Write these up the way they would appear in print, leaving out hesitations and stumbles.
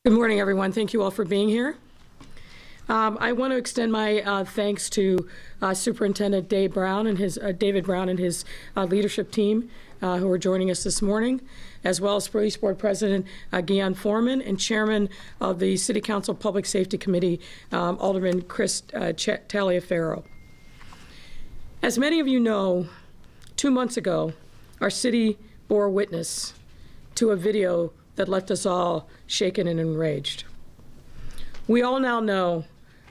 Good morning, everyone. Thank you all for being here. I want to extend my thanks to Superintendent David Brown and his leadership team who are joining us this morning, as well as Police Board President Guion Foreman and Chairman of the City Council Public Safety Committee, Alderman Chris Taliaferro. As many of you know, 2 months ago, our city bore witness to a video that left us all shaken and enraged. We all now know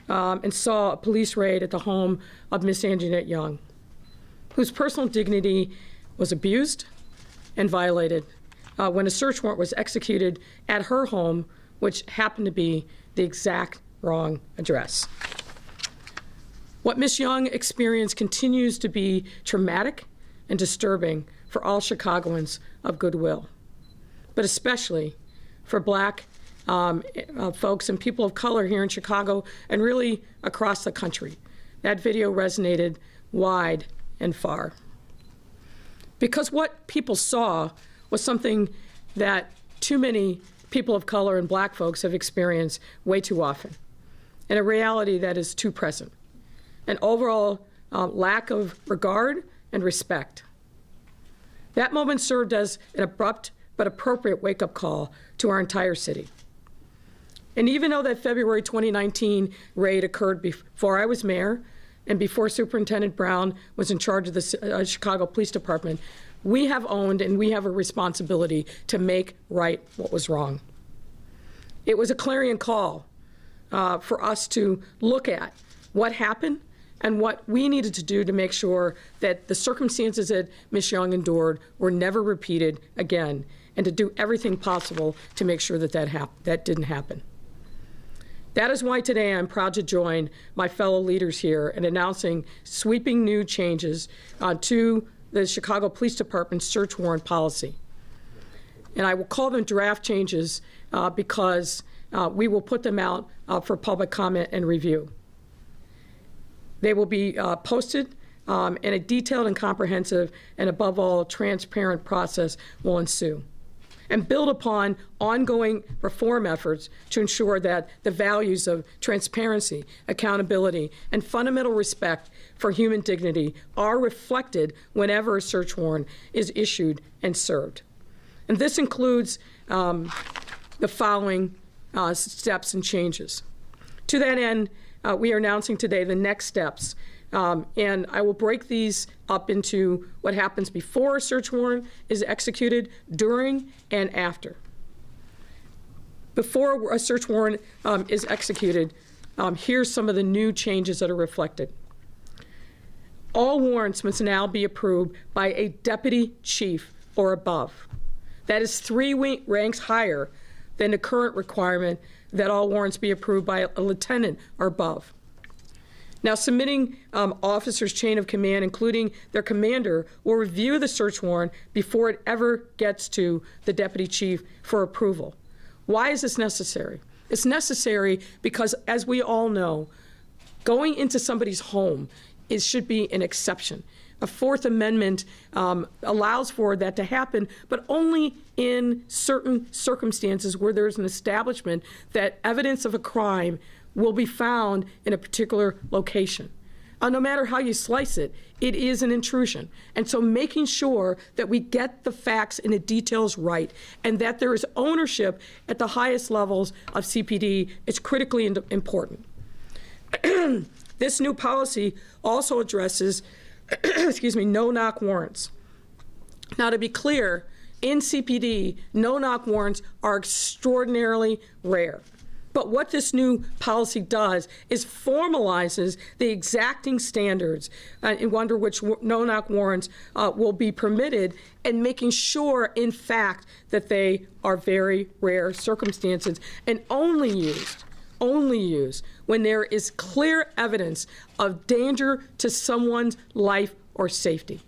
and saw a police raid at the home of Miss Anjanette Young, whose personal dignity was abused and violated when a search warrant was executed at her home, which happened to be the exact wrong address. What Miss Young experienced continues to be traumatic and disturbing for all Chicagoans of goodwill, but especially for Black folks and people of color here in Chicago and really across the country. That video resonated wide and far. Because what people saw was something that too many people of color and Black folks have experienced way too often, and a reality that is too present. An overall lack of regard and respect. That moment served as an abrupt but appropriate wake-up call to our entire city. And even though that February 2019 raid occurred before I was mayor and before Superintendent Brown was in charge of the Chicago Police Department, we have owned and we have a responsibility to make right what was wrong. It was a clarion call for us to look at what happened and what we needed to do to make sure that the circumstances that Ms. Young endured were never repeated again, and to do everything possible to make sure that that didn't happen. That is why today I'm proud to join my fellow leaders here in announcing sweeping new changes to the Chicago Police Department's search warrant policy. And I will call them draft changes because we will put them out for public comment and review. They will be posted, and a detailed and comprehensive and, above all, transparent process will ensue, and build upon ongoing reform efforts to ensure that the values of transparency, accountability, and fundamental respect for human dignity are reflected whenever a search warrant is issued and served. And this includes the following steps and changes. To that end, we are announcing today the next steps, and I will break these up into what happens before a search warrant is executed, during, and after. Before a search warrant is executed, here's some of the new changes that are reflected. All warrants must now be approved by a deputy chief or above. That is 3 ranks higher than the current requirement that all warrants be approved by a lieutenant or above. Now, submitting officers' chain of command, including their commander, will review the search warrant before it ever gets to the deputy chief for approval. Why is this necessary? It's necessary because, as we all know, going into somebody's home should be an exception. A Fourth Amendment allows for that to happen, but only in certain circumstances where there's an establishment that evidence of a crime will be found in a particular location. No matter how you slice it, it is an intrusion. And so making sure that we get the facts and the details right, and that there is ownership at the highest levels of CPD is critically important. This new policy also addresses no-knock warrants. Now, to be clear, in CPD, no-knock warrants are extraordinarily rare. But what this new policy does is formalizes the exacting standards under which no-knock warrants will be permitted, and making sure, in fact, that they are very rare circumstances and only used when there is clear evidence of danger to someone's life or safety.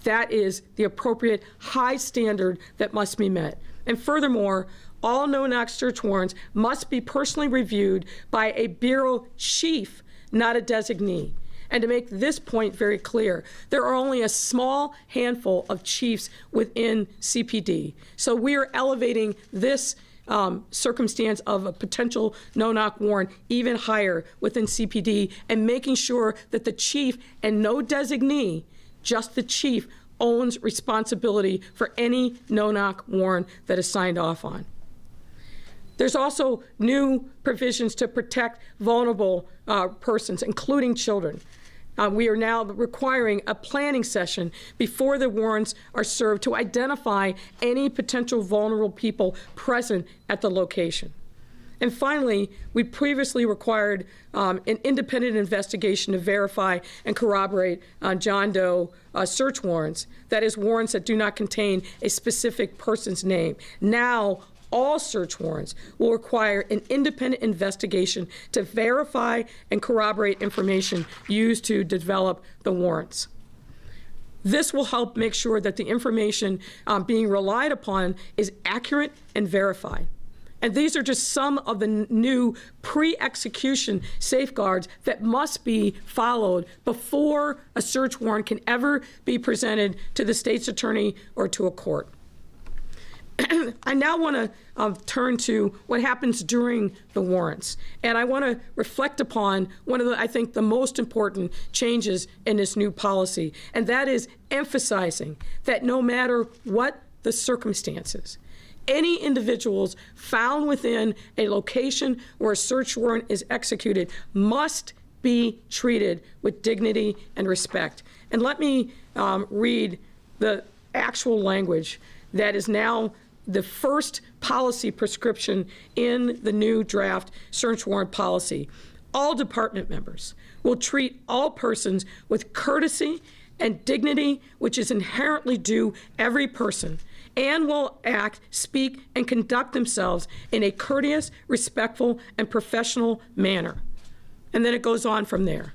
That is the appropriate high standard that must be met. And furthermore, all no-knock search warrants must be personally reviewed by a bureau chief, not a designee. And to make this point very clear, there are only a small handful of chiefs within CPD. So we are elevating this circumstance of a potential no-knock warrant even higher within CPD, and making sure that the chief and no designee, just the chief, owns responsibility for any no-knock warrant that is signed off on. There's also new provisions to protect vulnerable persons, including children. We are now requiring a planning session before the warrants are served to identify any potential vulnerable people present at the location. And finally, we previously required an independent investigation to verify and corroborate John Doe search warrants, that is, warrants that do not contain a specific person's name. Now, all search warrants will require an independent investigation to verify and corroborate information used to develop the warrants. This will help make sure that the information being relied upon is accurate and verified. And these are just some of the new pre-execution safeguards that must be followed before a search warrant can ever be presented to the state's attorney or to a court. I now want to turn to what happens during the warrants. And I want to reflect upon one of the, I think, the most important changes in this new policy, and that is emphasizing that no matter what the circumstances, any individuals found within a location where a search warrant is executed must be treated with dignity and respect. And let me read the actual language that is now the first policy prescription in the new draft search warrant policy. All department members will treat all persons with courtesy and dignity, which is inherently due every person, and will act, speak, and conduct themselves in a courteous, respectful, and professional manner. And then it goes on from there.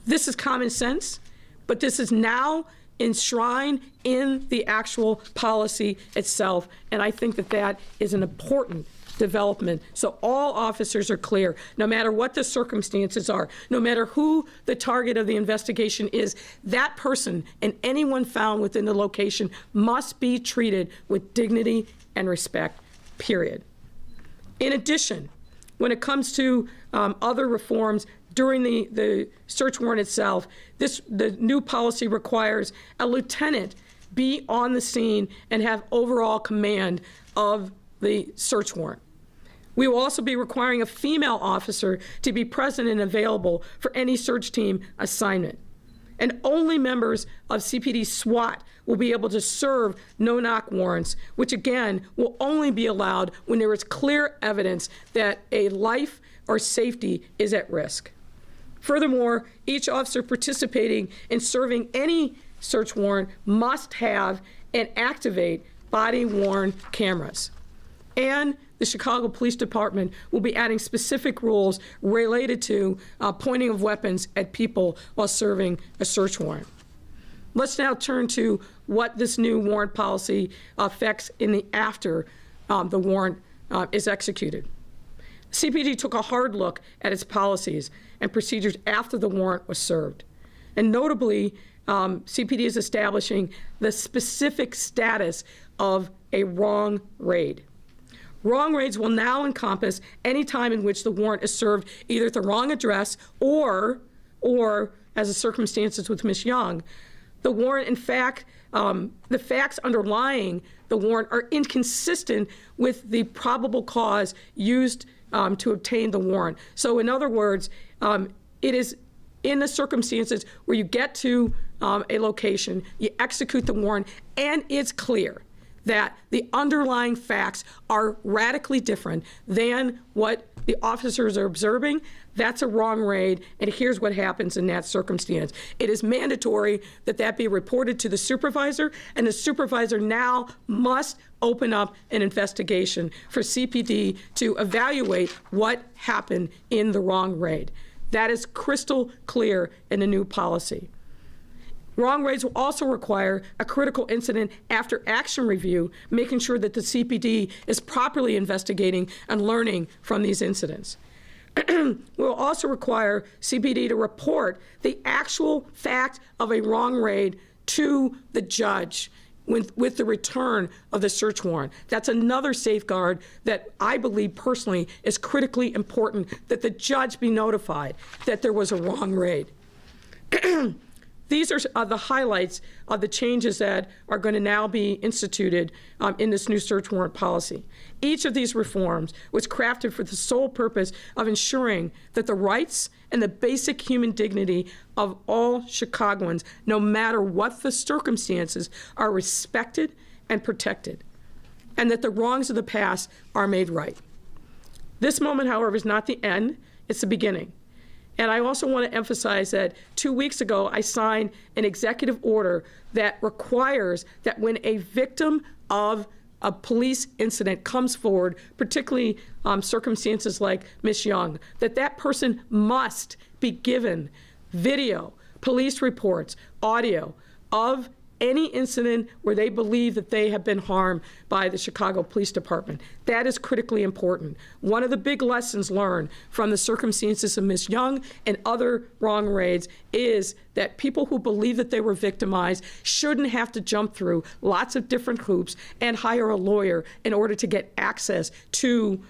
This is common sense, but this is now enshrined in the actual policy itself, and I think that that is an important development, so all officers are clear, no matter what the circumstances are, no matter who the target of the investigation is, that person and anyone found within the location must be treated with dignity and respect, period. In addition, when it comes to other reforms during the search warrant itself, the new policy requires a lieutenant be on the scene and have overall command of the search warrant. We will also be requiring a female officer to be present and available for any search team assignment. And only members of CPD SWAT will be able to serve no-knock warrants, which again will only be allowed when there is clear evidence that a life or safety is at risk. Furthermore, each officer participating in serving any search warrant must have and activate body-worn cameras. And the Chicago Police Department will be adding specific rules related to pointing of weapons at people while serving a search warrant. Let's now turn to what this new warrant policy affects in the after the warrant is executed. CPD took a hard look at its policies and procedures after the warrant was served. And notably, CPD is establishing the specific status of a wrong raid. Wrong raids will now encompass any time in which the warrant is served either at the wrong address or as the circumstances with Ms. Young, the warrant, in fact, the facts underlying the warrant are inconsistent with the probable cause used to obtain the warrant. So in other words, it is in the circumstances where you get to a location, you execute the warrant, and it's clear that the underlying facts are radically different than what the officers are observing. That's a wrong raid, and here's what happens in that circumstance. It is mandatory that that be reported to the supervisor, and the supervisor now must open up an investigation for CPD to evaluate what happened in the wrong raid. That is crystal clear in the new policy. Wrong raids will also require a critical incident after action review, making sure that the CPD is properly investigating and learning from these incidents. We'll also require CPD to report the actual fact of a wrong raid to the judge with the return of the search warrant. That's another safeguard that I believe personally is critically important, that the judge be notified that there was a wrong raid. These are the highlights of the changes that are going to now be instituted in this new search warrant policy. Each of these reforms was crafted for the sole purpose of ensuring that the rights and the basic human dignity of all Chicagoans, no matter what the circumstances, are respected and protected, and that the wrongs of the past are made right. This moment, however, is not the end, it's the beginning. And I also want to emphasize that 2 weeks ago, I signed an executive order that requires that when a victim of a police incident comes forward, particularly circumstances like Ms. Young, that that person must be given video, police reports, audio of any incident where they believe that they have been harmed by the Chicago Police Department. That is critically important. One of the big lessons learned from the circumstances of Ms. Young and other wrong raids is that people who believe that they were victimized shouldn't have to jump through lots of different hoops and hire a lawyer in order to get access to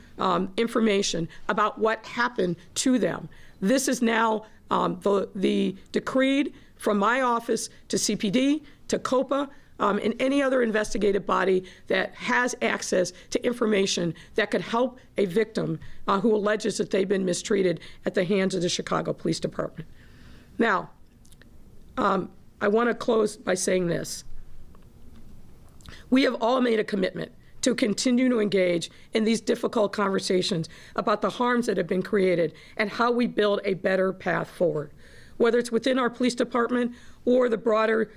information about what happened to them. This is now the decreed from my office to CPD, to COPA, and any other investigative body that has access to information that could help a victim who alleges that they've been mistreated at the hands of the Chicago Police Department. Now, I want to close by saying this. We have all made a commitment to continue to engage in these difficult conversations about the harms that have been created and how we build a better path forward, whether it's within our police department or the broader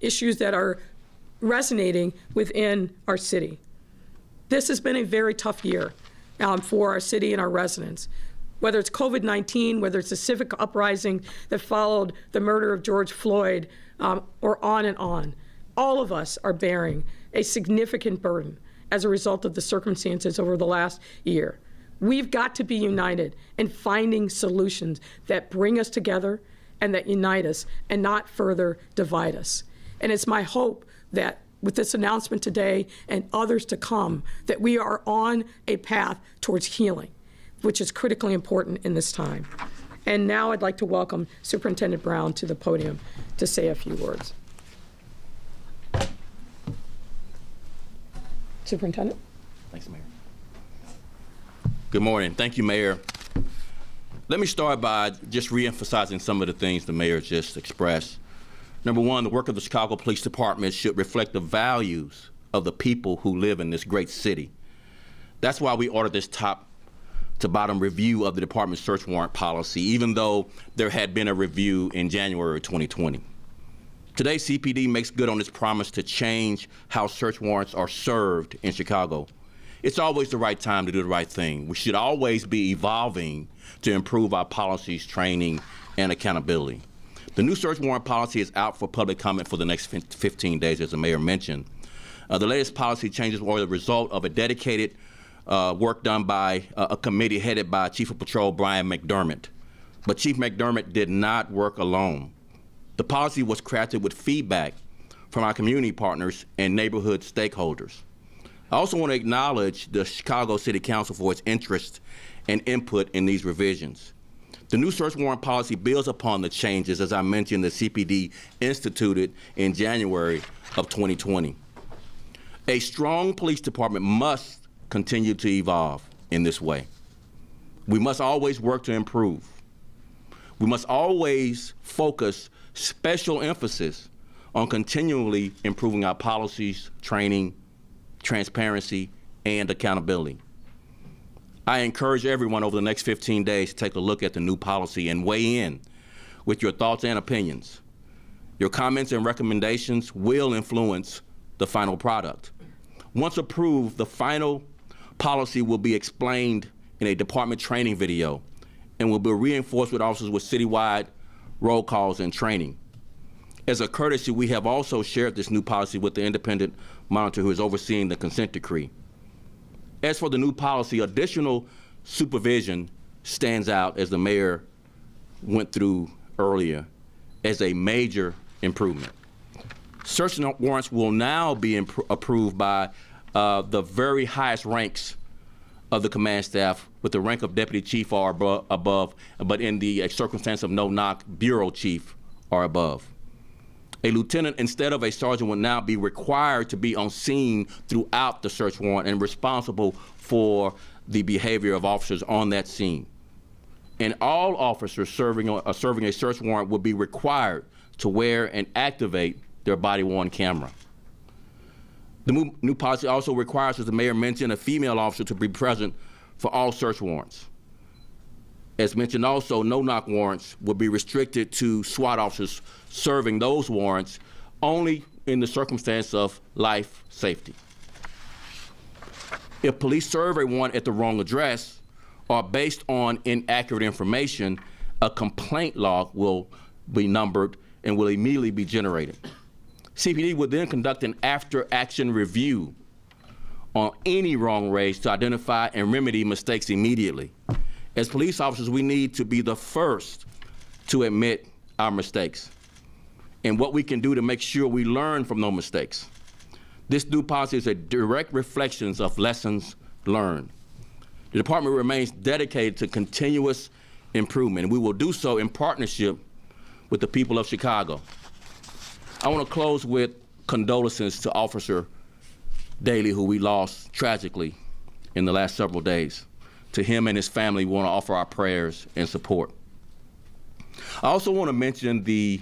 issues that are resonating within our city. This has been a very tough year for our city and our residents. Whether it's COVID-19, whether it's the civic uprising that followed the murder of George Floyd, or on and on, all of us are bearing a significant burden as a result of the circumstances over the last year. We've got to be united in finding solutions that bring us together and that unite us and not further divide us. And it's my hope that with this announcement today and others to come, that we are on a path towards healing, which is critically important in this time. And now I'd like to welcome Superintendent Brown to the podium to say a few words. Superintendent? Thanks, Mayor. Good morning. Thank you, Mayor. Let me start by just reemphasizing some of the things the Mayor just expressed. Number one, the work of the Chicago Police Department should reflect the values of the people who live in this great city. That's why we ordered this top to bottom review of the department's search warrant policy, even though there had been a review in January 2020. Today, CPD makes good on its promise to change how search warrants are served in Chicago. It's always the right time to do the right thing. We should always be evolving to improve our policies, training, and accountability. The new search warrant policy is out for public comment for the next 15 days, as the Mayor mentioned. The latest policy changes were the result of a dedicated work done by a committee headed by Chief of Patrol Brian McDermott. But Chief McDermott did not work alone. The policy was crafted with feedback from our community partners and neighborhood stakeholders. I also want to acknowledge the Chicago City Council for its interest and input in these revisions. The new search warrant policy builds upon the changes, as I mentioned, the CPD instituted in January of 2020. A strong police department must continue to evolve in this way. We must always work to improve. We must always focus special emphasis on continually improving our policies, training, transparency, and accountability. I encourage everyone over the next 15 days to take a look at the new policy and weigh in with your thoughts and opinions. Your comments and recommendations will influence the final product. Once approved, the final policy will be explained in a department training video and will be reinforced with officers with citywide roll calls and training. As a courtesy, we have also shared this new policy with the independent monitor who is overseeing the consent decree. As for the new policy, additional supervision stands out, as the Mayor went through earlier, as a major improvement. Search warrants will now be approved by the very highest ranks of the command staff, with the rank of deputy chief or above, but in the circumstance of no-knock, bureau chief or above. A lieutenant instead of a sergeant will now be required to be on scene throughout the search warrant and responsible for the behavior of officers on that scene. And all officers serving a search warrant will be required to wear and activate their body-worn camera. The new policy also requires, as the mayor mentioned, a female officer to be present for all search warrants. As mentioned also, no-knock warrants will be restricted to SWAT officers serving those warrants only in the circumstance of life safety. If police serve a warrant at the wrong address or based on inaccurate information, a complaint log will be numbered and will immediately be generated. CPD will then conduct an after-action review on any wrong raised to identify and remedy mistakes immediately. As police officers, we need to be the first to admit our mistakes and what we can do to make sure we learn from those mistakes. This new policy is a direct reflection of lessons learned. The department remains dedicated to continuous improvement, and we will do so in partnership with the people of Chicago. I want to close with condolences to Officer Daly, who we lost tragically in the last several days. To him and his family, we want to offer our prayers and support. I also want to mention the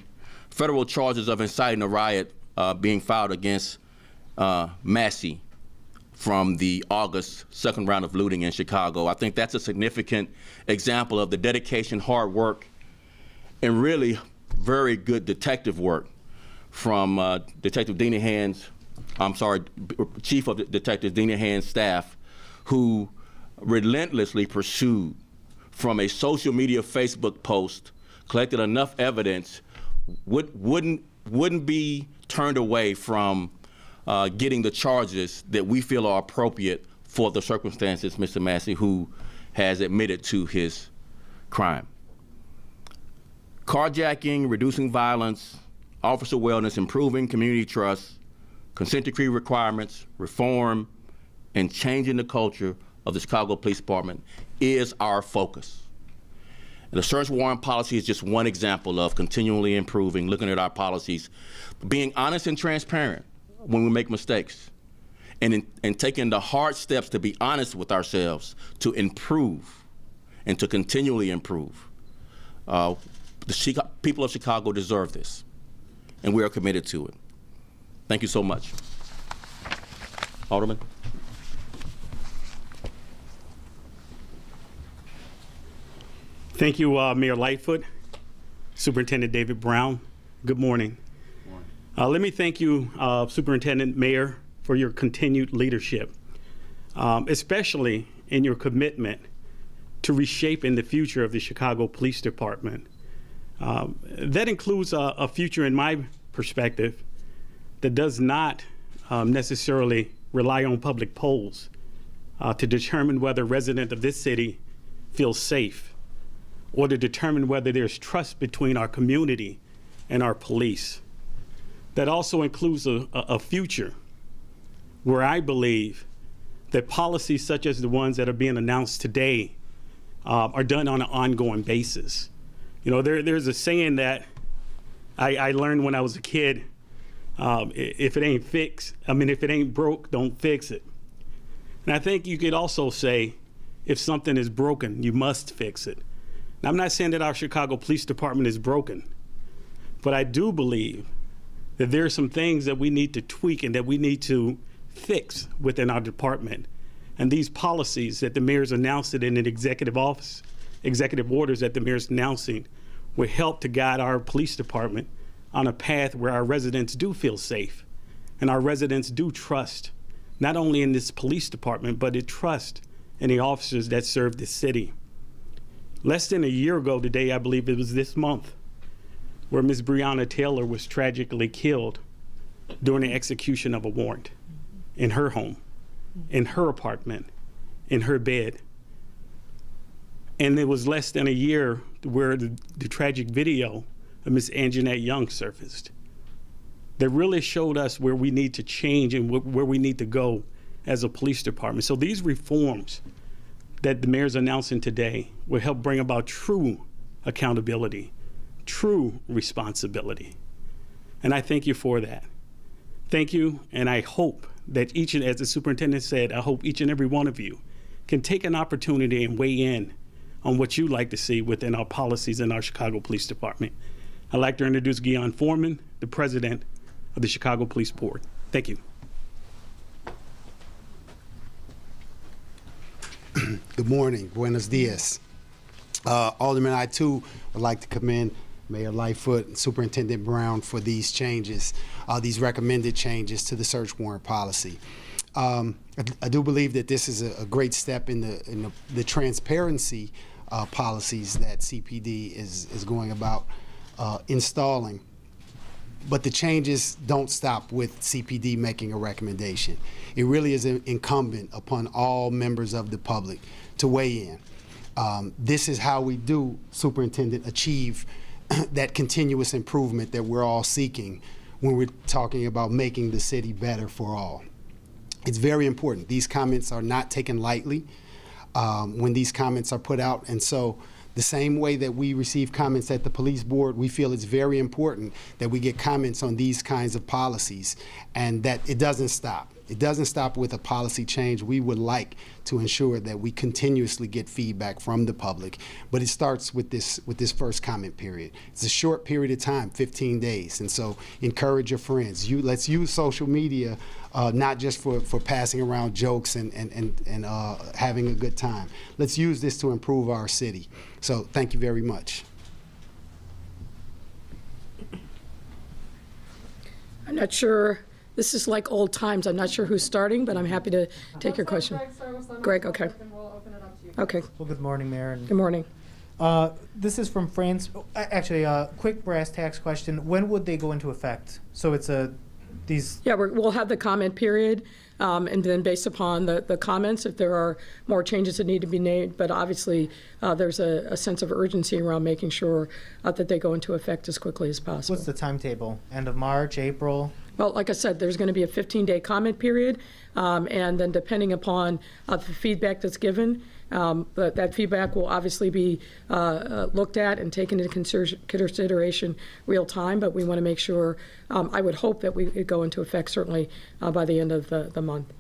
federal charges of inciting a riot being filed against Massey from the August second round of looting in Chicago. I think that's a significant example of the dedication, hard work, and really very good detective work from Detective Deena Hand's, Chief of Detective Deena Hand's staff, who relentlessly pursued from a social media Facebook post, collected enough evidence, wouldn't be turned away from getting the charges that we feel are appropriate for the circumstances, Mr. Massey, who has admitted to his crime. Carjacking, reducing violence, officer wellness, improving community trust, consent decree requirements, reform, and changing the culture of the Chicago Police Department is our focus. And the search warrant policy is just one example of continually improving, looking at our policies, being honest and transparent when we make mistakes, and taking the hard steps to be honest with ourselves, to improve and to continually improve. The people of Chicago deserve this, and we are committed to it. Thank you so much. Alderman. Thank you, Mayor Lightfoot, Superintendent David Brown. Good morning. Let me thank you, Superintendent, Mayor, for your continued leadership, especially in your commitment to reshaping the future of the Chicago Police Department. That includes a future, in my perspective, that does not necessarily rely on public polls to determine whether residents of this city feel safe, or to determine whether there's trust between our community and our police. That also includes a future where I believe that policies such as the ones that are being announced today are done on an ongoing basis. You know, there's a saying that I learned when I was a kid, if it ain't broke, don't fix it. And I think you could also say, if something is broken, you must fix it. Now, I'm not saying that our Chicago Police Department is broken, but I do believe that there are some things that we need to tweak and that we need to fix within our department. And these policies that the mayor's announcing in an executive orders that the mayor's announcing, will help to guide our police department on a path where our residents do feel safe and our residents do trust, not only in this police department, but they trust in the officers that serve the city. Less than a year ago today, I believe it was this month, where Ms. Breonna Taylor was tragically killed during the execution of a warrant in her home, in her apartment, in her bed. And it was less than a year where the tragic video of Ms. Anjanette Young surfaced. that really showed us where we need to change and where we need to go as a police department. So these reforms that the mayor's announcing today will help bring about true accountability, true responsibility. And I thank you for that. Thank you, and I hope that as the superintendent said, I hope each and every one of you can take an opportunity and weigh in on what you'd like to see within our policies in our Chicago Police Department. I'd like to introduce Guion Foreman, the president of the Chicago Police Board. Thank you. Good morning. Buenos dias. Alderman, I too would like to commend Mayor Lightfoot and Superintendent Brown for these changes, these recommended changes to the search warrant policy. I do believe that this is a great step in the transparency policies that CPD is going about installing. But the changes don't stop with CPD making a recommendation. It really is incumbent upon all members of the public to weigh in. This is how we do, Superintendent, achieve that continuous improvement that we're all seeking when we're talking about making the city better for all. It's very important. These comments are not taken lightly when these comments are put out, and so the same way that we receive comments at the police board, we feel it's very important that we get comments on these kinds of policies and that it doesn't stop. It doesn't stop with a policy change. We would like to ensure that we continuously get feedback from the public, but it starts with this first comment period. It's a short period of time, 15 days, and so encourage your friends. Let's use social media not just for passing around jokes and having a good time. Let's use this to improve our city. So thank you very much. I'm not sure. This is like old times. I'm not sure who's starting, but I'm happy to take your question. Greg, okay. We'll open it up to you. Okay. Well, good morning, Mayor. Good morning. This is from France. Actually, quick brass tacks question. When would they go into effect? So it's these. Yeah, we'll have the comment period, and then based upon the comments, if there are more changes that need to be made, but obviously there's a sense of urgency around making sure that they go into effect as quickly as possible. What's the timetable? End of March, April? Well, like I said, there's going to be a 15-day comment period, and then depending upon the feedback that's given, but that feedback will obviously be looked at and taken into consideration real time, but we want to make sure, I would hope that we go into effect certainly by the end of the month.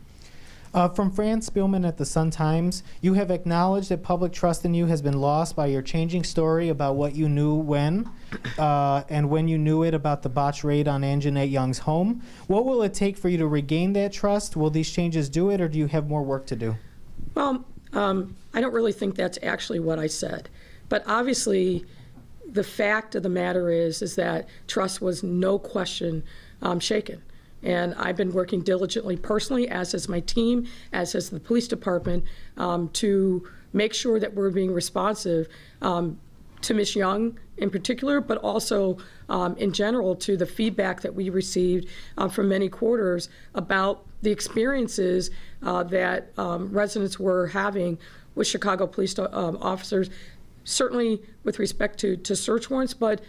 From Fran Spielman at the Sun-Times, you have acknowledged that public trust in you has been lost by your changing story about what you knew when, and when you knew it about the botched raid on Anjanette Young's home. What will it take for you to regain that trust? Will these changes do it, or do you have more work to do? Well, I don't really think that's actually what I said. But obviously, the fact of the matter is that trust was no question shaken. And I've been working diligently personally, as has my team, as has the police department, to make sure that we're being responsive to Ms. Young in particular, but also in general to the feedback that we received from many quarters about the experiences that residents were having with Chicago police officers, certainly with respect to search warrants, but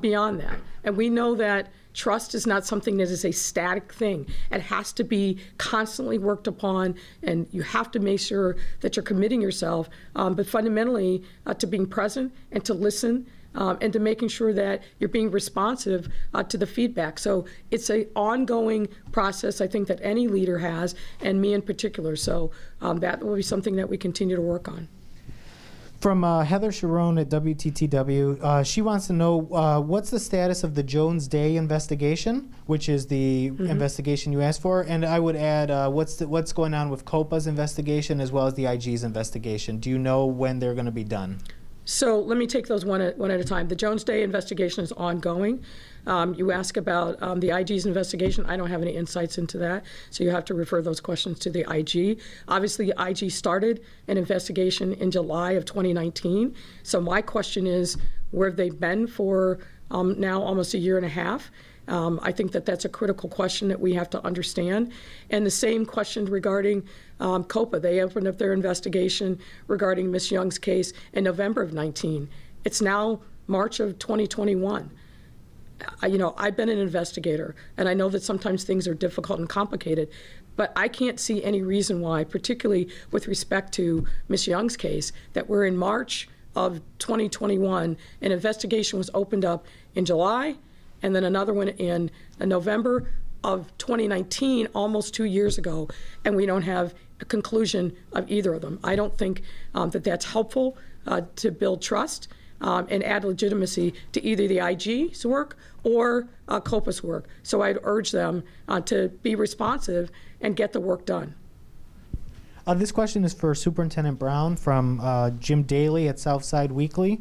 beyond that. And we know that trust is not something that is a static thing. It has to be constantly worked upon, and you have to make sure that you're committing yourself, but fundamentally to being present and to listen and to making sure that you're being responsive to the feedback. So it's an ongoing process, I think, that any leader has, and me in particular. So that will be something that we continue to work on. From Heather Sharon at WTTW, she wants to know what's the status of the Jones Day investigation, which is the investigation you asked for, and I would add what's going on with COPA's investigation as well as the IG's investigation. Do you know when they're going to be done? So let me take those one at a time. The Jones Day investigation is ongoing. You ask about the IG's investigation. I don't have any insights into that, so you have to refer those questions to the IG. Obviously, the IG started an investigation in July of 2019. So my question is, where have they been for now almost a year and a half? I think that that's a critical question that we have to understand. And the same question regarding COPA. They opened up their investigation regarding Ms. Young's case in November of 19. It's now March of 2021. I've been an investigator, and I know that sometimes things are difficult and complicated, but I can't see any reason why, particularly with respect to Ms. Young's case, that we're in March of 2021, an investigation was opened up in July, and then another one in November of 2019, almost 2 years ago, and we don't have a conclusion of either of them. I don't think that that's helpful to build trust and add legitimacy to either the IG's work or COPA's work. So I'd urge them to be responsive and get the work done. This question is for Superintendent Brown from Jim Daly at Southside Weekly.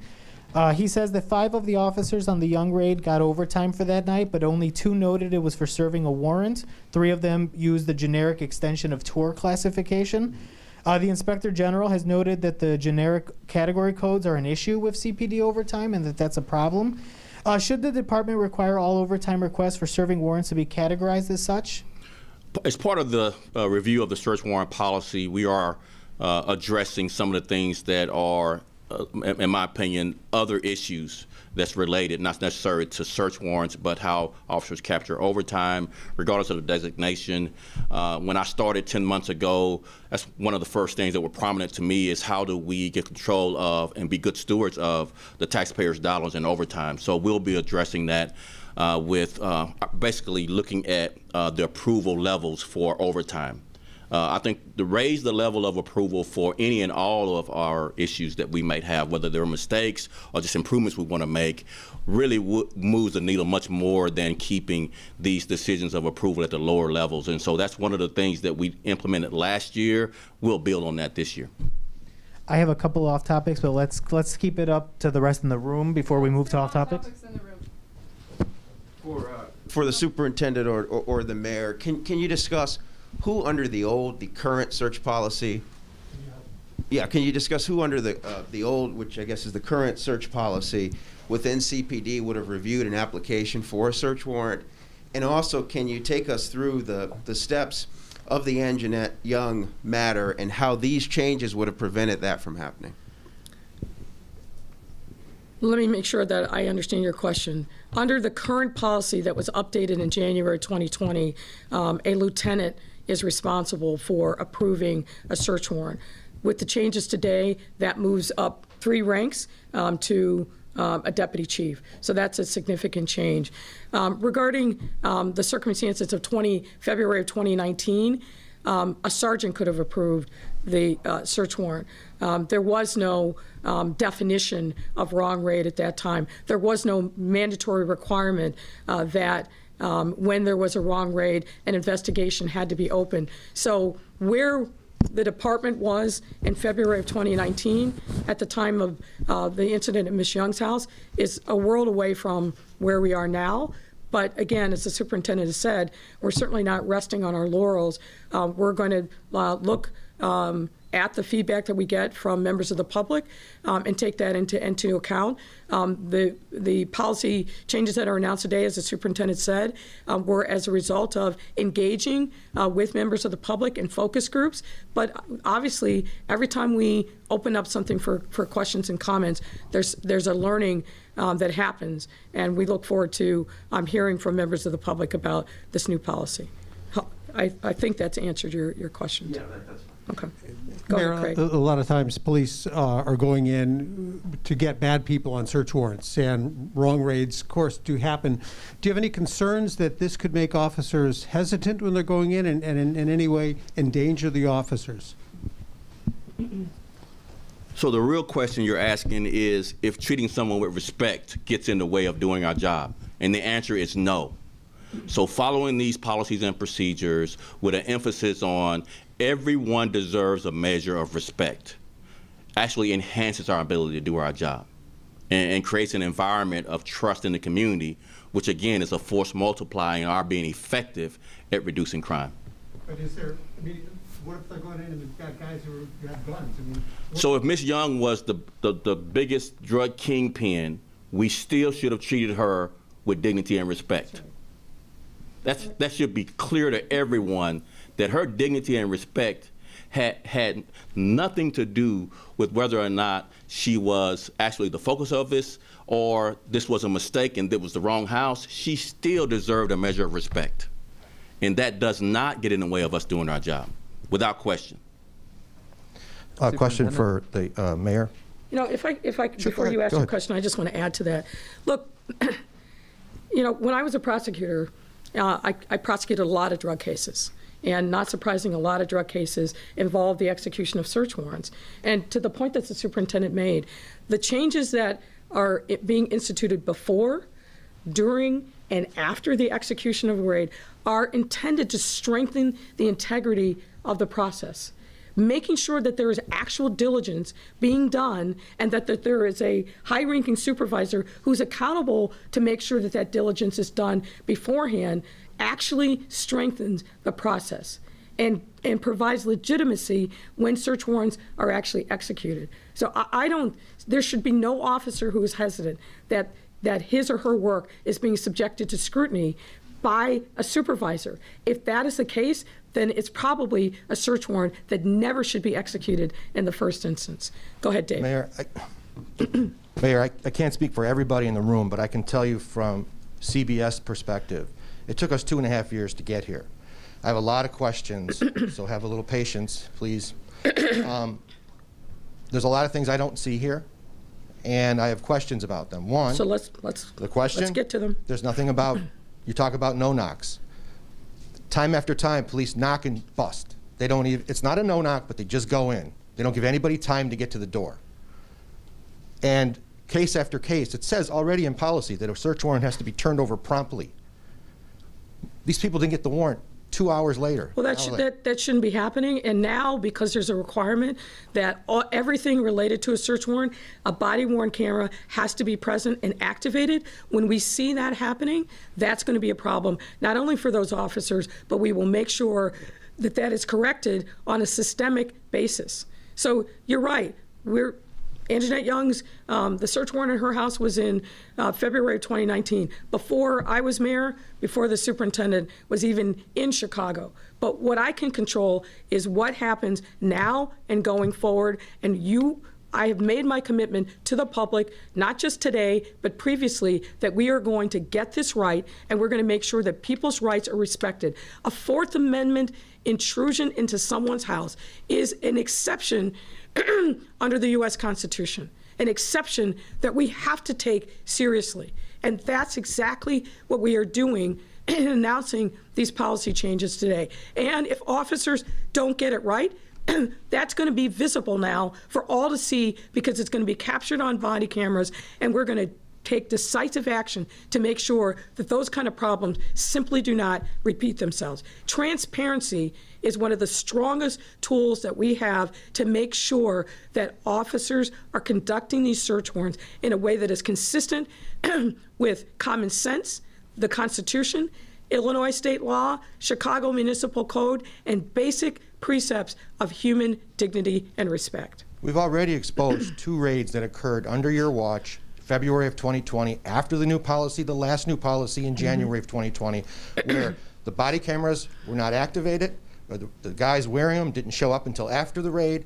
He says that 5 of the officers on the Young raid got overtime for that night, but only 2 noted it was for serving a warrant. 3 of them used the generic extension of tour classification. The Inspector General has noted that the generic category codes are an issue with CPD overtime and that that's a problem. Should the department require all overtime requests for serving warrants to be categorized as such? As part of the review of the search warrant policy, we are addressing some of the things that are, in my opinion, other issues that's related, not necessarily to search warrants, but how officers capture overtime, regardless of the designation. When I started 10 months ago, that's one of the first things that were prominent to me is how do we get control of and be good stewards of the taxpayers' dollars in overtime. So we'll be addressing that with basically looking at the approval levels for overtime. I think to raise the level of approval for any and all of our issues that we might have, whether they're mistakes or just improvements we want to make, really moves the needle much more than keeping these decisions of approval at the lower levels. And so that's one of the things that we implemented last year. We'll build on that this year. I have a couple off topics, but let's keep it up to the rest in the room before we move to off topics. For the superintendent or the mayor, can you discuss who under the current search policy? Yeah, can you discuss who under the old, which I guess is the current search policy, within CPD would have reviewed an application for a search warrant? And also, can you take us through the steps of the Anjanette Young matter and how these changes would have prevented that from happening? Let me make sure that I understand your question. Under the current policy that was updated in January 2020, a lieutenant is responsible for approving a search warrant. With the changes today, that moves up 3 ranks to a deputy chief. So that's a significant change. Regarding the circumstances of February of 2019, a sergeant could have approved the search warrant. There was no definition of wrong raid at that time. There was no mandatory requirement that when there was a wrong raid, an investigation had to be opened. So where the department was in February of 2019 at the time of the incident at Ms. Young's house is a world away from where we are now. But again, as the superintendent has said, we're certainly not resting on our laurels. We're going to look at the feedback that we get from members of the public and take that into account. The policy changes that are announced today, as the superintendent said, were as a result of engaging with members of the public and focus groups. But obviously, every time we open up something for questions and comments, there's a learning that happens, and we look forward to hearing from members of the public about this new policy. I think that's answered your question. Yeah, that's fine. Okay. Go ahead, Craig. A lot of times police are going in to get bad people on search warrants, and wrong raids, of course, do happen. Do you have any concerns that this could make officers hesitant when they're going in and in any way endanger the officers? So the real question you're asking is if treating someone with respect gets in the way of doing our job, and the answer is no. So following these policies and procedures with an emphasis on everyone deserves a measure of respect actually enhances our ability to do our job and creates an environment of trust in the community, which again is a force multiplying our being effective at reducing crime. But is there, what if they're going in and they've got guys who have guns? So if Ms. Young was the biggest drug kingpin, we still should have treated her with dignity and respect. That should be clear to everyone that her dignity and respect had nothing to do with whether or not she was actually the focus of this or this was a mistake and it was the wrong house. She still deserved a measure of respect. And that does not get in the way of us doing our job, without question. A question for the mayor. You know, if I Sure, before you ask go your ahead. question, I just want to add to that. Look, you know, when I was a prosecutor, I prosecuted a lot of drug cases. And not surprising, a lot of drug cases involved the execution of search warrants. And to the point that the superintendent made, the changes that are being instituted before, during, and after the execution of a raid are intended to strengthen the integrity of the process, making sure that there is actual diligence being done and that there is a high-ranking supervisor who's accountable to make sure that that diligence is done beforehand actually strengthens the process and provides legitimacy when search warrants are actually executed. So there should be no officer who is hesitant that his or her work is being subjected to scrutiny by a supervisor. If that is the case, then it's probably a search warrant that never should be executed in the first instance. Go ahead, Dave. Mayor, I can't speak for everybody in the room, but I can tell you from CBS perspective, it took us 2.5 years to get here. I have a lot of questions, so have a little patience, please. There's a lot of things I don't see here, and I have questions about them. One, So let's get to them. There's nothing about, you talk about no knocks. Time after time, police knock and bust. They don't even, it's not a no knock, but they just go in. They don't give anybody time to get to the door. And case after case, it says already in policy that a search warrant has to be turned over promptly. These people didn't get the warrant 2 hours later. Well, that shouldn't be happening. And now, because there's a requirement that everything related to a search warrant, a body-worn camera has to be present and activated. When we see that happening, that's going to be a problem, not only for those officers, but we will make sure that that is corrected on a systemic basis. So you're right. Anjanette Young's, the search warrant at her house was in February of 2019, before I was mayor, before the superintendent was even in Chicago. But what I can control is what happens now and going forward. And I have made my commitment to the public, not just today, but previously, that we are going to get this right, and we're going to make sure that people's rights are respected. A Fourth Amendment intrusion into someone's house is an exception under the U.S. Constitution, an exception that we have to take seriously. And that's exactly what we are doing in announcing these policy changes today. And if officers don't get it right, that's going to be visible now for all to see, because it's going to be captured on body cameras, and we're going to take decisive action to make sure that those kind of problems simply do not repeat themselves. Transparency is one of the strongest tools that we have to make sure that officers are conducting these search warrants in a way that is consistent with common sense, the Constitution, Illinois state law, Chicago municipal code, and basic precepts of human dignity and respect. We've already exposed 2 raids that occurred under your watch, February of 2020, after the new policy, the last new policy in January of 2020, where the body cameras were not activated, or the guys wearing them didn't show up until after the raid,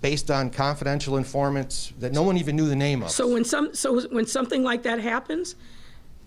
based on confidential informants that no one even knew the name of. So when something like that happens,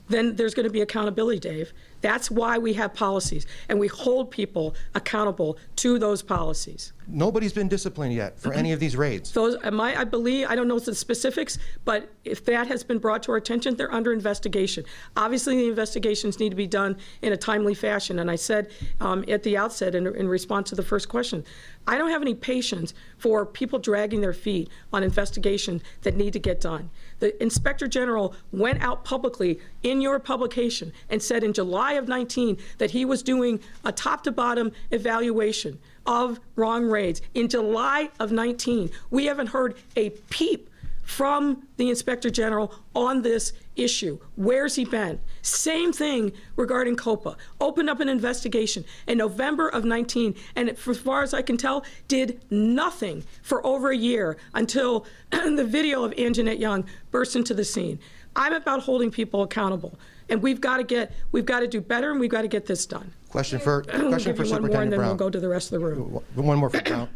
then there's going to be accountability, Dave. That's why we have policies, and we hold people accountable to those policies. Nobody's been disciplined yet for any of these raids. I believe, I don't know the specifics, but if that has been brought to our attention, they're under investigation. Obviously, the investigations need to be done in a timely fashion. And I said at the outset, in response to the first question, I don't have any patience for people dragging their feet on investigations that need to get done. The Inspector General went out publicly in your publication and said in July of 19 that he was doing a top-to-bottom evaluation of wrong raids. In July of 19, we haven't heard a peep from the Inspector General on this issue. Where's he been? Same thing regarding COPA. Opened up an investigation in November of 19, and as far as I can tell, did nothing for over a year until the video of Anjanette Young burst into the scene. I'm about holding people accountable, and we've got to do better, and we've got to get this done. Question for Give you one more, and Superintendent then we'll Brown. go to the rest of the room. One more for Brown.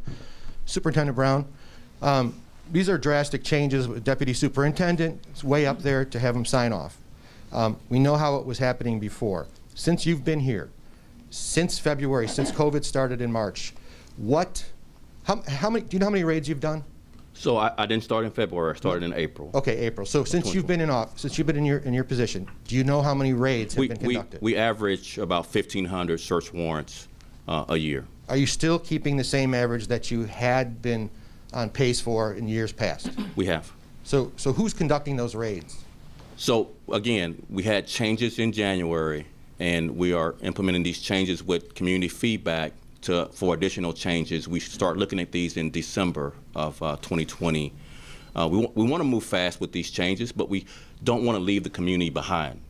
Superintendent Brown, these are drastic changes. Deputy Superintendent, it's way up there to have him sign off. We know how it was happening before. Since you've been here, since February, since COVID started in March, how many, do you know how many raids you've done? So I didn't start in February. I started in April. Okay, April. So since you've been in office, since you've been in your position, do you know how many raids have been conducted? We average about 1,500 search warrants a year. Are you still keeping the same average that you had been on pace for in years past? We have. So who's conducting those raids? So again, we had changes in January, and we are implementing these changes with community feedback for additional changes. We start looking at these in December of 2020. We want to move fast with these changes, but we don't want to leave the community behind.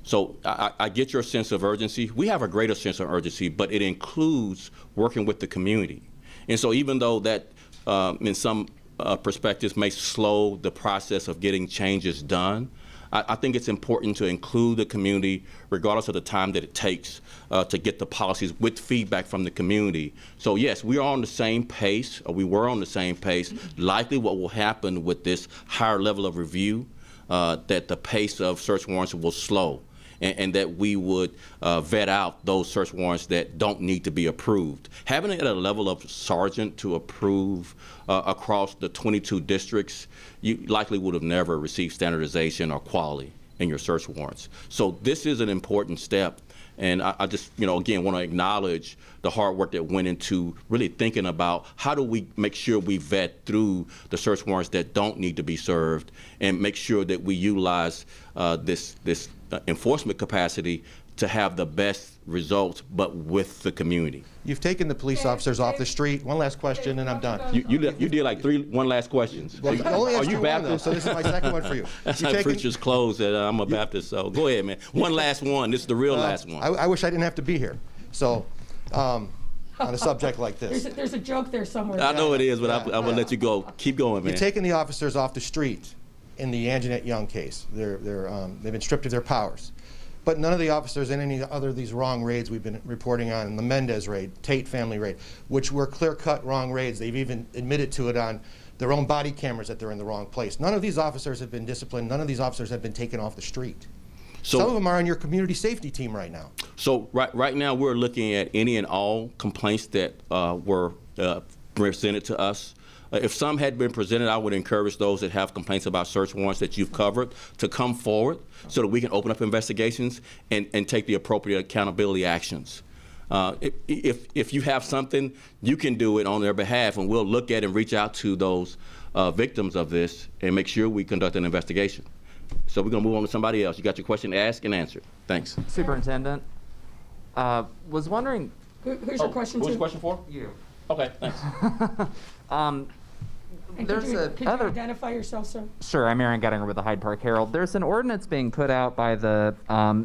So I get your sense of urgency. We have a greater sense of urgency, but it includes working with the community. And so even though that in some perspectives may slow the process of getting changes done, I think it's important to include the community regardless of the time that it takes to get the policies with feedback from the community. So yes, we are on the same pace, or we were on the same pace. Likely what will happen with this higher level of review, that the pace of search warrants will slow, and that we would vet out those search warrants that don't need to be approved. Having it at a level of sergeant to approve across the 22 districts, you likely would have never received standardization or quality in your search warrants. So this is an important step, and I just, again, want to acknowledge the hard work that went into really thinking about how do we make sure we vet through the search warrants that don't need to be served, and make sure that we utilize this enforcement capacity to have the best results, but with the community. You've taken the police officers off the street. One last question, and I'm done. You did like one last questions. Well, I only asked Are you one, Baptist? though, so this is my second one for you. That's like preacher's clothes that I'm a Baptist, so go ahead, man. One last one. This is the real last one. I wish I didn't have to be here. So, on a subject like this. There's a joke there somewhere. I know it is, but I'm going to let you go. Keep going, man. You're taking the officers off the street in the Anjanette Young case. They've been stripped of their powers. But none of the officers in any other of these wrong raids we've been reporting on, the Mendez raid, Tate family raid, which were clear-cut wrong raids. They've even admitted to it on their own body cameras that they're in the wrong place. None of these officers have been disciplined. None of these officers have been taken off the street. So, some of them are on your community safety team right now. So right now we're looking at any and all complaints that were presented to us. If some had been presented, I would encourage those that have complaints about search warrants that you've covered to come forward so that we can open up investigations and take the appropriate accountability actions. If you have something, you can do it on their behalf, and we'll look at and reach out to those victims of this and make sure we conduct an investigation. So we're going to move on to somebody else. You got your question asked and answered. Thanks. Superintendent, was wondering... Who's your question to? Who's the question for? You. Okay, thanks. There's could you identify yourself, sir? Sure, I'm Aaron Gettinger with the Hyde Park Herald. There's an ordinance being put out by the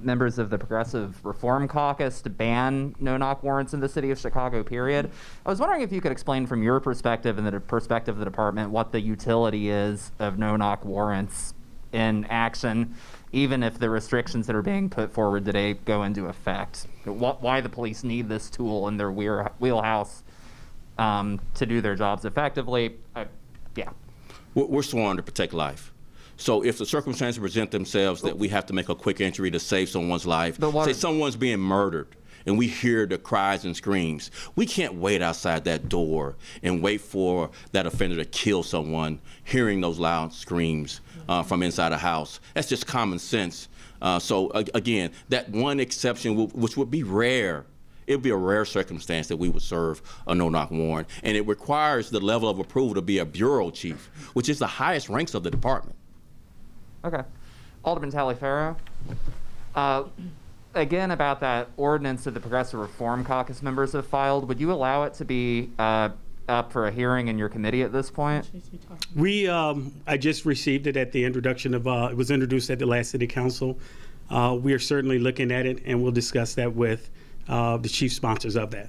members of the Progressive Reform Caucus to ban no-knock warrants in the city of Chicago, period. I was wondering if you could explain from your perspective and the perspective of the department what the utility is of no-knock warrants in action, even if the restrictions that are being put forward today go into effect. Why the police need this tool in their wheelhouse to do their jobs effectively. Yeah. We're sworn to protect life. So if the circumstances present themselves that we have to make a quick entry to save someone's life, say someone's being murdered, and we hear the cries and screams, we can't wait outside that door and wait for that offender to kill someone, hearing those loud screams from inside a house. That's just common sense. So again, that one exception, which would be rare, it would be a rare circumstance that we would serve a no-knock warrant, and it requires the level of approval to be a bureau chief, which is the highest ranks of the department. Okay. Alderman Taliaferro, again about that ordinance that the Progressive Reform Caucus members have filed, would you allow it to be up for a hearing in your committee at this point? I just received it at the introduction of, it was introduced at the last city council. We are certainly looking at it, and we'll discuss that with the chief sponsors of that.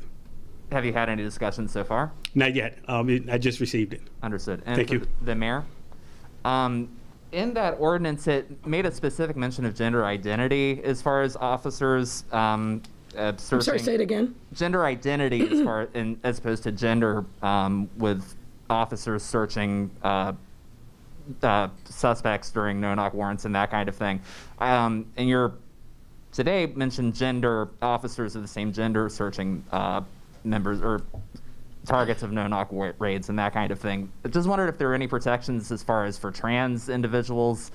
Have you had any discussions so far? Not yet. I just received it. Understood. And Thank you. The mayor? In that ordinance, it made a specific mention of gender identity as far as officers I'm sorry, say it again. Gender identity as opposed to gender with officers searching suspects during no-knock warrants and that kind of thing. And you're today mentioned gender officers of the same gender searching members or targets of no-knock raids and that kind of thing. I just wondered if there are any protections as far as for trans individuals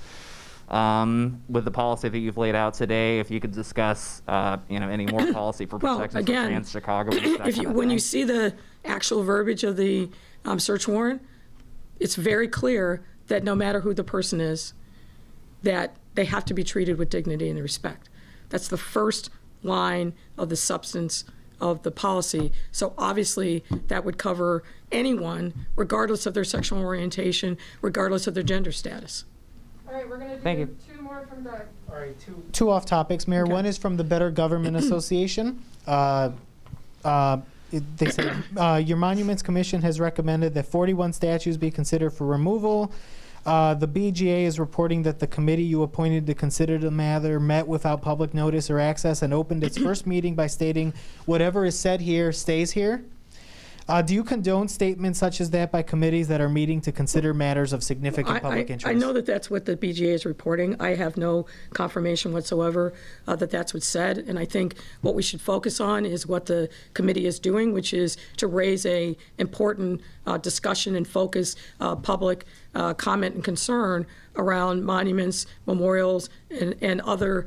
with the policy that you've laid out today. If you could discuss, any more policy for protections for trans Chicagoans. When you see the actual verbiage of the search warrant, it's very clear that no matter who the person is, that they have to be treated with dignity and respect. That's the first line of the substance of the policy. So obviously that would cover anyone, regardless of their sexual orientation, regardless of their gender status. All right, we're going to do two more from Doug. All right, two off topics, Mayor. Okay. One is from the Better Government Association. They say your Monuments Commission has recommended that 41 statues be considered for removal. The BGA is reporting that the committee you appointed to consider the matter met without public notice or access and opened its first meeting by stating, whatever is said here stays here. Do you condone statements such as that by committees that are meeting to consider matters of significant public interest? I know that that's what the BGA is reporting. I have no confirmation whatsoever that that's what's said. And I think what we should focus on is what the committee is doing, which is to raise a important discussion and focus public comment and concern around monuments, memorials, and other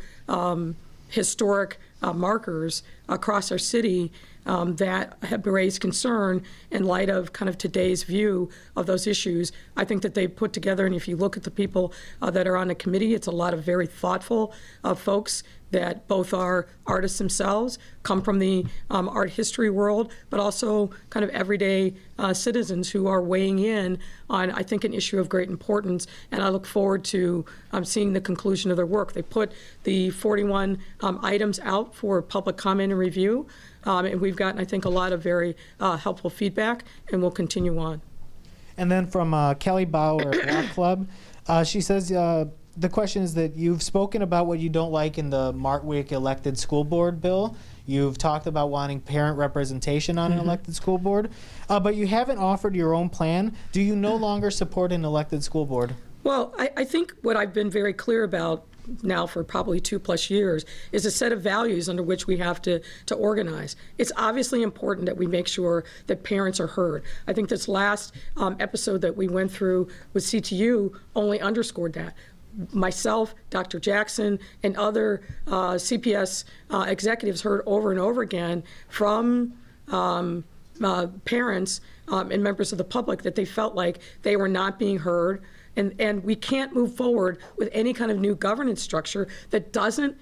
historic markers across our city that have raised concern in light of kind of today's view of those issues. I think that they put together, and if you look at the people that are on the committee, it's a lot of very thoughtful folks that both are artists themselves, come from the art history world, but also kind of everyday citizens who are weighing in on, I think, an issue of great importance. And I look forward to seeing the conclusion of their work. They put the 41 items out for public comment and review. And we've gotten, I think, a lot of very helpful feedback, and we'll continue on. And then from Kelly Bauer at Rock Club, she says, the question is that you've spoken about what you don't like in the Martwick elected school board bill. You've talked about wanting parent representation on an elected school board, but you haven't offered your own plan. Do you no longer support an elected school board? Well, I think what I've been very clear about now for probably 2+ years is a set of values under which we have to organize. It's obviously important that we make sure that parents are heard. I think this last episode that we went through with CTU only underscored that. Myself, Dr. Jackson, and other CPS executives heard over and over again from parents and members of the public that they felt like they were not being heard. And we can't move forward with any kind of new governance structure that doesn't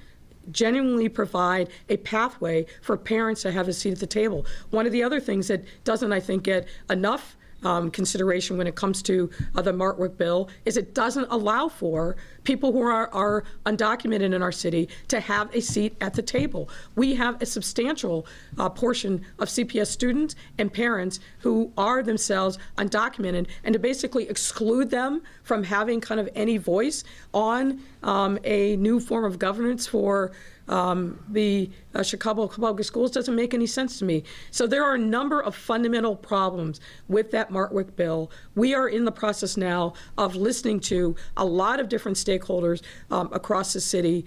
genuinely provide a pathway for parents to have a seat at the table. One of the other things that doesn't, I think, get enough consideration when it comes to the Martwick bill is it doesn't allow for people who are undocumented in our city to have a seat at the table. We have a substantial portion of CPS students and parents who are themselves undocumented, and to basically exclude them from having kind of any voice on a new form of governance for the Chicago Public Schools doesn't make any sense to me. So there are a number of fundamental problems with that Martwick bill. We are in the process now of listening to a lot of different stakeholders across the city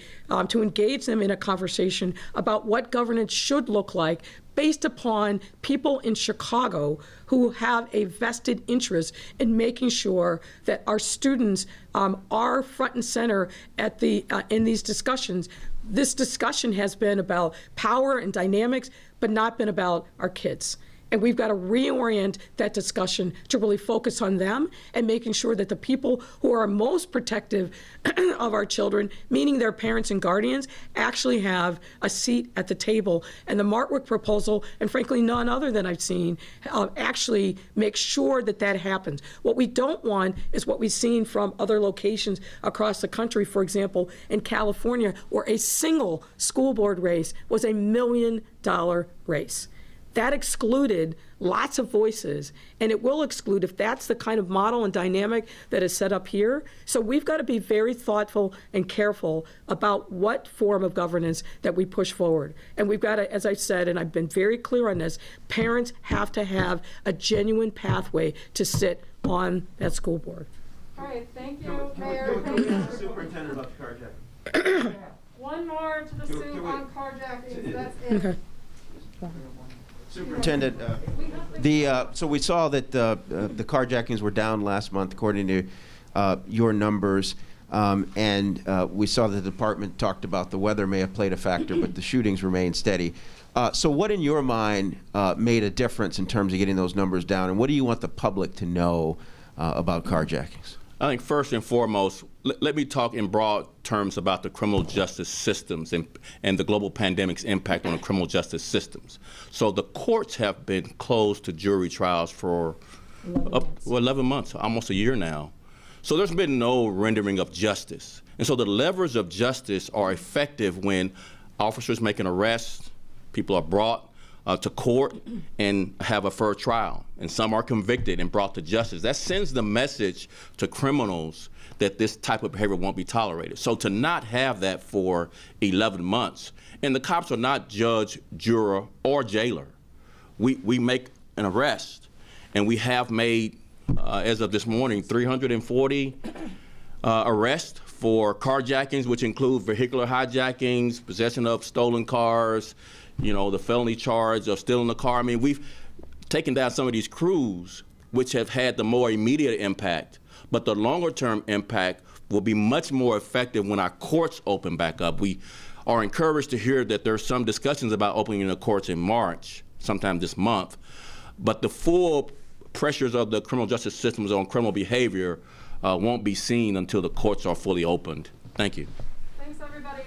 to engage them in a conversation about what governance should look like based upon people in Chicago who have a vested interest in making sure that our students are front and center at the in these discussions. This discussion has been about power and dynamics, but not been about our kids. And we've got to reorient that discussion to really focus on them and making sure that the people who are most protective of our children, meaning their parents and guardians, actually have a seat at the table. And the Martwick proposal, and frankly none other than I've seen, actually make sure that that happens. What we don't want is what we've seen from other locations across the country, for example, in California, where a single school board race was $1 million race. That excluded lots of voices, and it will exclude if that's the kind of model and dynamic that is set up here. So we've got to be very thoughtful and careful about what form of governance that we push forward. And we've got to, as I said, and I've been very clear on this, parents have to have a genuine pathway to sit on that school board. All right, thank you, Mayor. Thank you. Superintendent about the carjacking. One more to the suit on carjackings, that's it. Okay. Superintendent, so we saw that the carjackings were down last month, according to your numbers, and we saw the department talked about the weather may have played a factor, but the shootings remain steady. So what, in your mind, made a difference in terms of getting those numbers down, and what do you want the public to know about carjackings? I think first and foremost, let me talk in broad terms about the criminal justice systems and the global pandemic's impact on the criminal justice systems. So the courts have been closed to jury trials for 11 months, almost a year now. So there's been no rendering of justice. And so the levers of justice are effective when officers make an arrest, people are brought to court and have a fair trial, and some are convicted and brought to justice. That sends the message to criminals that this type of behavior won't be tolerated. So to not have that for 11 months, and the cops are not judge, juror, or jailer. We make an arrest, and we have made, as of this morning, 340 arrests for carjackings, which include vehicular hijackings, possession of stolen cars, you know, the felony charge of stealing the car. I mean, we've taken down some of these crews, which have had the more immediate impact, but the longer term impact will be much more effective when our courts open back up. We are encouraged to hear that there's some discussions about opening the courts in March, sometime this month, but the full pressures of the criminal justice systems on criminal behavior won't be seen until the courts are fully opened. Thank you. Thanks, everybody.